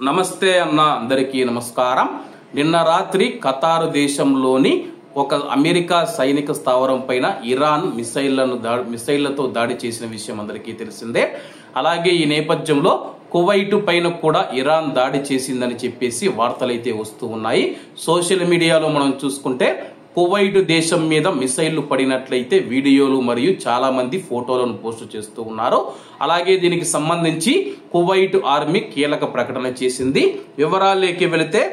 నమస్తే అన్న అందరికీ నమస్కారం. నిన్న రాత్రి ఖతారు దేశంలోని ఒక అమెరికా సైనిక స్థావరం పైన ఇరాన్ మిసైళ్లతో దాడి చేసిన విషయం అందరికీ తెలిసిందే. అలాగే ఈ నేపథ్యంలో కువైట్ పైన కూడా ఇరాన్ దాడి చేసిందని చెప్పేసి వార్తలైతే వస్తూ ఉన్నాయి. సోషల్ మీడియాలో మనం చూసుకుంటే కువైట్ దేశం మీద మిసైళ్లు పడినట్లయితే వీడియోలు మరియు చాలా మంది ఫోటోలను పోస్ట్ చేస్తూ ఉన్నారు. అలాగే దీనికి సంబంధించి కువైట్ ఆర్మీ కీలక ప్రకటన చేసింది. వివరాల్లోకి వెళితే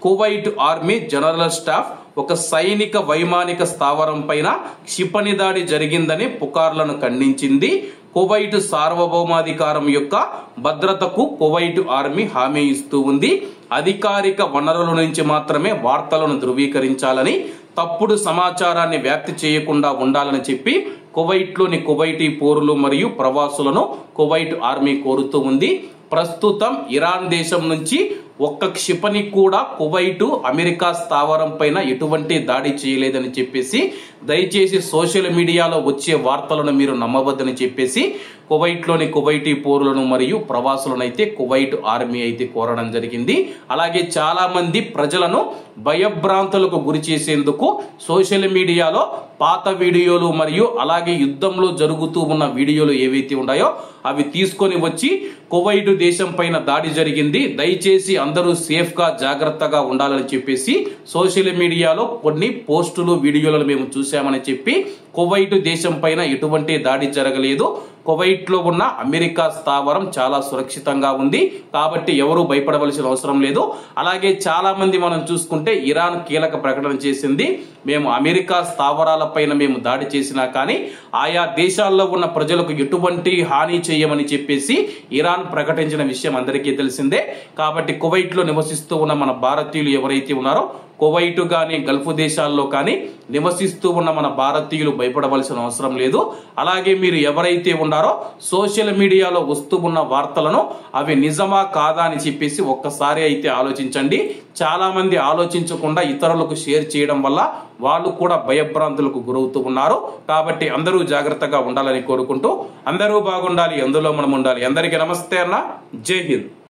కువైట్ ఆర్మీ జనరల్ స్టాఫ్ ఒక సైనిక వైమానిక స్థావరం పైన క్షిపణి దాడి జరిగిందని పుకార్లను ఖండించింది. కువైట్ సార్వభౌమాధికారం యొక్క భద్రతకు కువైట్ ఆర్మీ హామీ ఇస్తూ ఉంది. అధికారిక వనరుల నుంచి మాత్రమే వార్తలను ధృవీకరించాలని, తప్పుడు సమాచారాన్ని వ్యాప్తి చేయకుండా ఉండాలని చెప్పి కువైట్లోని కువైటీ పౌరులు మరియు ప్రవాసులను కువైట్ ఆర్మీ కోరుతూ ఉంది. ప్రస్తుతం ఇరాన్ దేశం నుంచి ఒక్క క్షిపణి కూడా కువైట్ అమెరికా స్థావరం పైన ఎటువంటి దాడి చేయలేదని చెప్పేసి, దయచేసి సోషల్ మీడియాలో వచ్చే వార్తలను మీరు నమ్మవద్దని చెప్పేసి కువైట్లోని కువైటీ పౌరులను మరియు ప్రవాసులను అయితే కువైట్ ఆర్మీ అయితే కోరడం జరిగింది. అలాగే చాలా మంది ప్రజలను భయభ్రాంతులకు గురి చేసేందుకు సోషల్ మీడియాలో పాత వీడియోలు మరియు అలాగే యుద్ధంలో జరుగుతూ ఉన్న వీడియోలు ఏవైతే ఉన్నాయో అవి తీసుకొని వచ్చి కువైట్ దేశం పైన దాడి జరిగింది, దయచేసి అందరూ సేఫ్ గా జాగ్రత్తగా ఉండాలని చెప్పేసి సోషల్ మీడియాలో కొన్ని పోస్టులు వీడియోలను మేము చూసామని చెప్పి కువైట్ దేశం పైన ఎటువంటి దాడి జరగలేదు, కువైట్ లో ఉన్న అమెరికా స్థావరం చాలా సురక్షితంగా ఉంది కాబట్టి ఎవరు భయపడవలసిన అవసరం లేదు. అలాగే చాలా మంది మనం చూసుకుంటే ఇరాన్ కీలక ప్రకటన చేసింది, మేము అమెరికా స్థావరాల పైన మేము దాడి చేసినా కానీ ఆయా దేశాల్లో ఉన్న ప్రజలకు ఎటువంటి హాని చేయమని చెప్పేసి ఇరాన్ ప్రకటించిన విషయం అందరికీ తెలిసిందే. కాబట్టి కువైట్ లో నివసిస్తూ ఉన్న మన భారతీయులు ఎవరైతే ఉన్నారో కువైట్ కానీ గల్ఫ్ దేశాల్లో కానీ నివసిస్తూ ఉన్న మన భారతీయులు భయపడవలసిన అవసరం లేదు. అలాగే మీరు ఎవరైతే ఉన్నారో సోషల్ మీడియాలో వస్తూ ఉన్న వార్తలను అవి నిజమా కాదా అని చెప్పేసి ఒక్కసారి అయితే ఆలోచించండి. చాలా మంది ఆలోచించకుండా ఇతరులకు షేర్ చేయడం వల్ల వాళ్ళు కూడా భయభ్రాంతులకు గురవుతూ ఉన్నారు. కాబట్టి అందరూ జాగ్రత్తగా ఉండాలని కోరుకుంటూ అందరూ బాగుండాలి, అందులో మనం ఉండాలి. అందరికీ నమస్తే అన్న, జై హింద్.